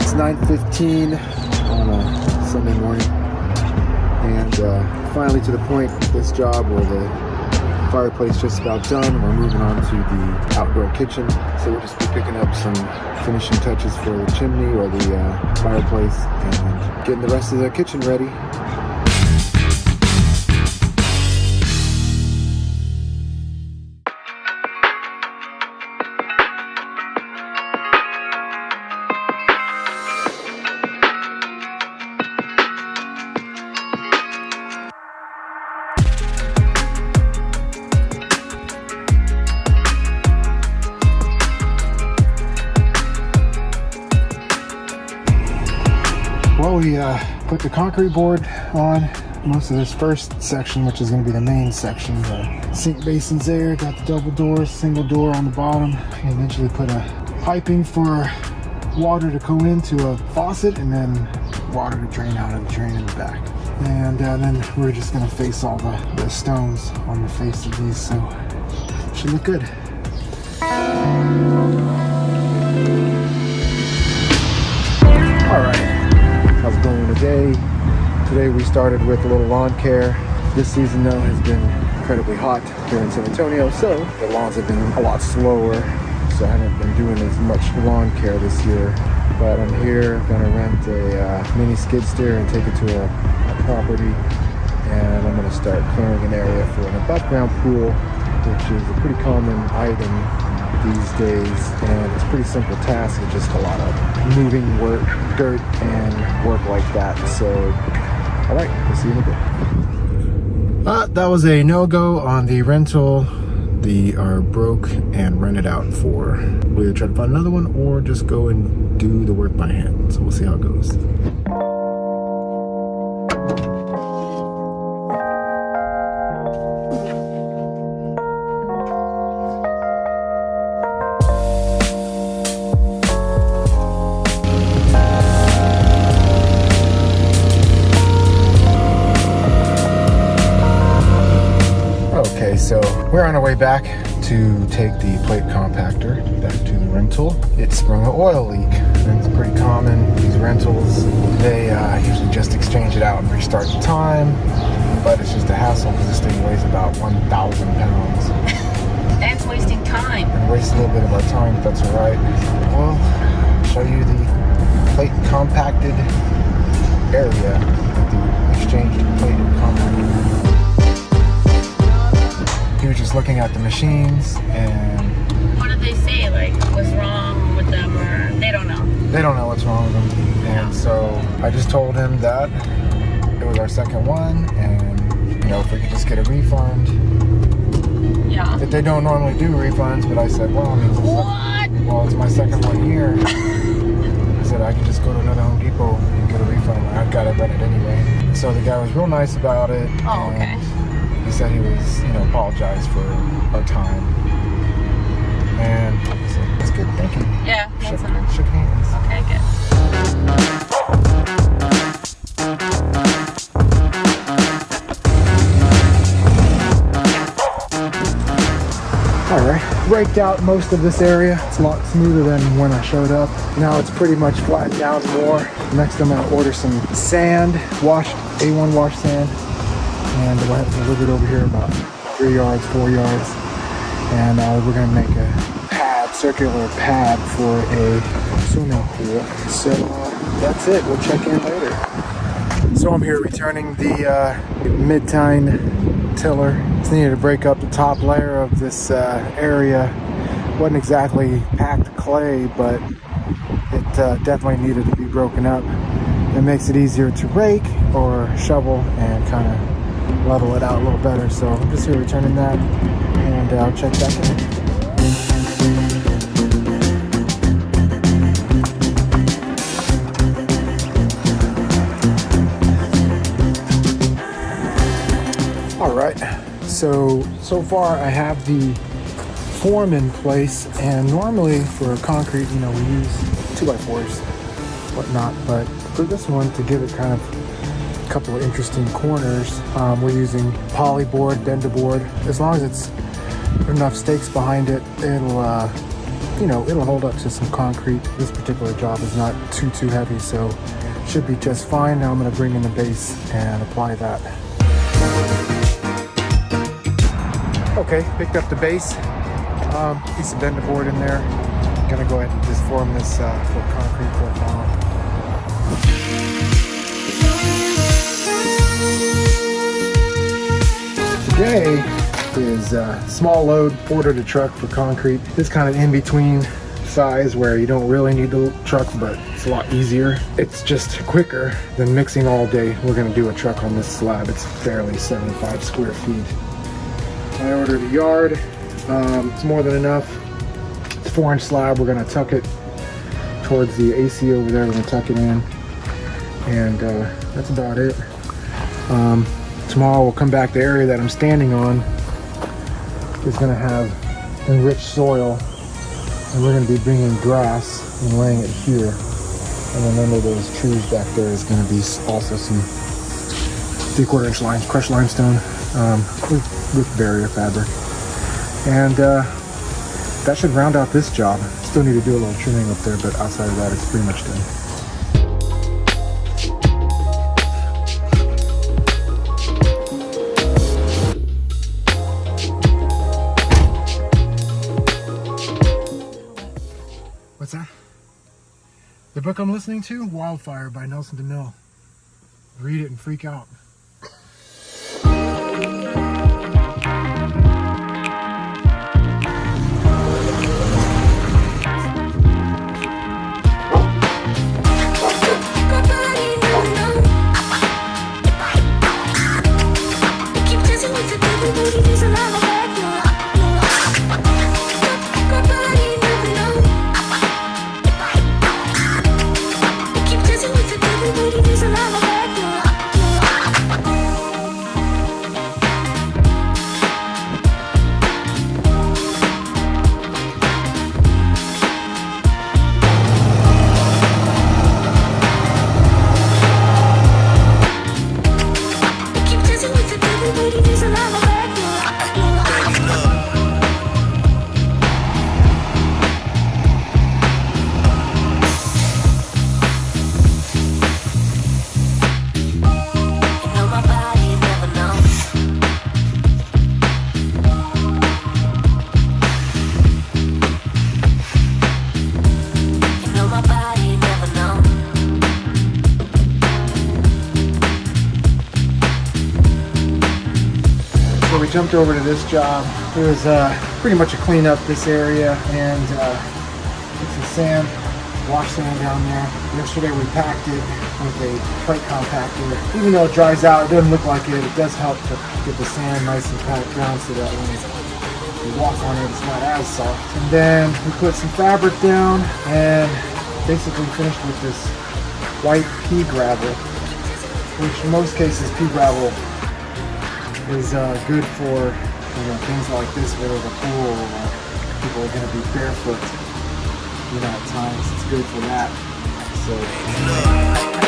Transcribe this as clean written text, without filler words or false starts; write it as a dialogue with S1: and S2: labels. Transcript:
S1: It's 9:15 on a Sunday morning, and finally to the point with this job where the fireplace just about done. We're moving on to the outdoor kitchen, so we'll just be picking up some finishing touches for the chimney or the fireplace and getting the rest of the kitchen ready. Well, we put the concrete board on most of this first section, which is going to be the main section. The sink basins there, got the double doors, single door on the bottom. And eventually put a piping for water to go into a faucet and then water to drain out of the drain in the back. And then we're just going to face all the stones on the face of these, so it should look good. All right. How's it going today? Today we started with a little lawn care. This season though has been incredibly hot here in San Antonio, so the lawns have been a lot slower, so I haven't been doing as much lawn care this year. But I'm here, gonna rent a mini skid steer and take it to a property, and I'm gonna start clearing an area for an above ground pool, which is a pretty common item these days, and it's a pretty simple task. It's just a lot of moving work, dirt and work like that. So all right, we'll see you in a bit. That was a no-go on the rental. They are broke and rented out for, we'll either try to find another one or just go and do the work by hand. So we'll see how it goes. So we're on our way back to take the plate compactor back to the rental. It sprung an oil leak, and it's pretty common. These rentals, they usually just exchange it out and restart the time, but it's just a hassle because this thing weighs about 1,000 pounds.
S2: That's wasting time.
S1: And waste a little bit of our time, if that's all right. Well, I'll show you the plate compacted area with the exchanged plate compactor. He was just looking at the machines, and
S2: what did they say? Like, what's wrong with them, or they don't know?
S1: They don't know what's wrong with them. And so I just told him that it was our second one, and you know, if we could just get a refund.
S2: Yeah.
S1: That they don't normally do refunds, but I said, well, I mean, it's my second one here. I said I can just go to another Home Depot and get a refund. I've got to rent it anyway. So the guy was real nice about it.
S2: Oh, okay.
S1: He said he was, apologized for our time. And I said, that's good, thank you.
S2: Yeah,
S1: Shook hands.
S2: Okay, good.
S1: Alright, raked out most of this area. It's a lot smoother than when I showed up. Now it's pretty much flattened down more. Next I'm going to order some sand, A1 wash sand. And we'll have it delivered over here about 4 yards. And we're gonna make a circular pad for a swimming pool. So that's it, we'll check in later. So I'm here returning the mid-tine tiller. Just needed to break up the top layer of this area. Wasn't exactly packed clay, but it definitely needed to be broken up. It makes it easier to rake or shovel and kind of level it out a little better. So I'm just here returning that, and I'll check back in. All right, so far I have the form in place, and normally for concrete, we use 2x4s, whatnot, but for this one, to give it kind of a couple of interesting corners, we're using poly board, bender board. As long as it's enough stakes behind it, it'll you know, it'll hold up to some concrete. This particular job is not too heavy, so should be just fine. Now I'm going to bring in the base and apply that. Okay, picked up the base. Piece of bender board in there. I'm going to go ahead and just form this for concrete for now. Today is small load porter to truck for concrete. This kind of in between size where you don't really need the truck, but it's a lot easier. It's just quicker than mixing all day. We're going to do a truck on this slab. It's barely 75 square feet. I ordered a yard. It's more than enough. It's 4-inch slab. We're going to tuck it towards the AC over there. We're going to tuck it in, and that's about it. Tomorrow we'll come back. The area that I'm standing on is going to have enriched soil, and we're going to be bringing grass and laying it here. And then under those trees back there is going to be also some 3/4-inch lines, crushed limestone with barrier fabric. And that should round out this job. Still need to do a little trimming up there, but outside of that, it's pretty much done. What's that? The book I'm listening to? Wildfire by Nelson Demille. Read it and freak out. We jumped over to this job. It was pretty much a clean up this area and put some sand, wash sand down there. Yesterday we packed it with a plate compactor. Even though it dries out, it doesn't look like it. It does help to get the sand nice and packed down so that when you walk on it, it's not as soft. And then we put some fabric down and basically finished with this white pea gravel, which in most cases pea gravel is good for things like this where there's a pool or people are going to be barefoot at times. It's good for that. So